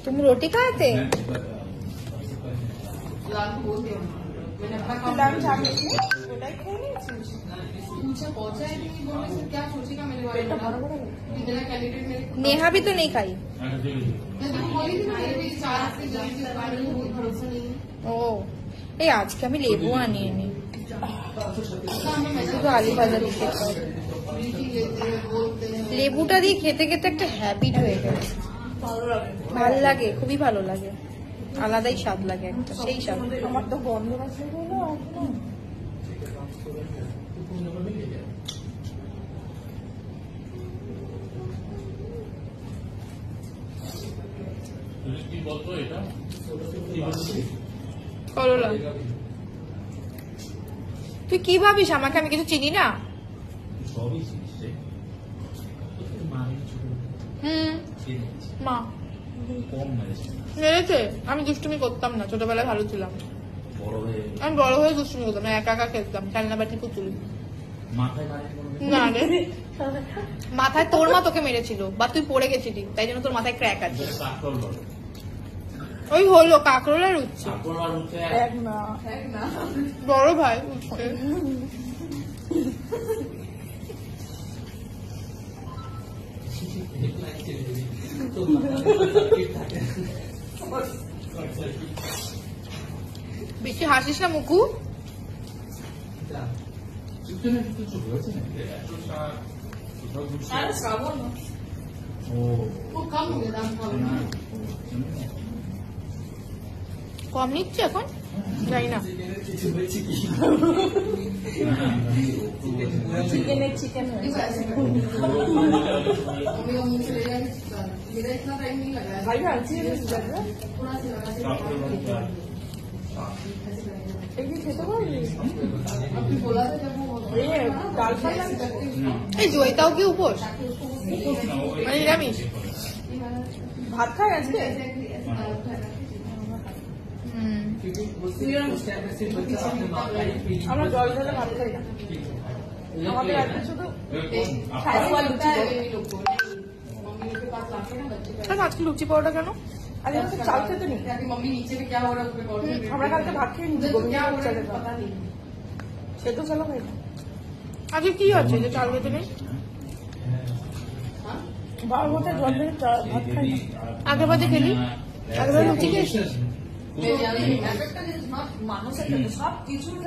तुम रोटी खाए थे? नेहा भी तो नहीं खाई। ओ এই আজকে আমি লেবু আনিয়ে নি, শুধু আলু ভাজা দিতে। লেবুটা দিয়ে খেতে খেতে একটা হ্যাবিট হয়ে গেছে, ভালো লাগে, খুবই ভালো লাগে, আলাদাই স্বাদ লাগে একটা, সেই স্বাদ। আমার তো বন্ধ আছে করলা। তুই কি ভাবিস আমাকে আমি কিছু চিনি না? মা মেরেছে, আমি দুষ্টুমি করতাম না, ছোটবেলায় ভালো ছিলাম। আমি বড় হয়ে দুষ্টুমি করতাম না, একা একা খেলতাম, খেলনা বাটি পুতুল। না রে, মাথায় তোর মা তোকে মেরেছিল বা তুই পড়ে গেছিলি, তাই জন্য তোর মাথায় ক্র্যাক আছে। ওই হলো কাঁকরোলার উচ্ছে, বড় ভাই উচ্ছে। বেশি হাসিস না মুকু। কম নিচ্ছে এখন, জানি না। चिकन জয়িতাও কি উপোস মানে নিরামিষ ভাত খায় আজকে? আমরা জল ঢালে ভাত খাই না, আমাদের আজকে শুধু আজকে লুচি পাউডার কেন? আরে চাল খেতে নেই, আমরা কালকে ভাত খেয়ে নিচ্ছি, সেদ্ধ চালও খাই না। আজকে কি আছে যে চাল খেতে নেই? বারো ঘন্টা জল ঢেলে ভাত খাই না। আগে বাজে খেলি, আগে বাজে লুচি খেয়েছি। মানুষের সব কিছুর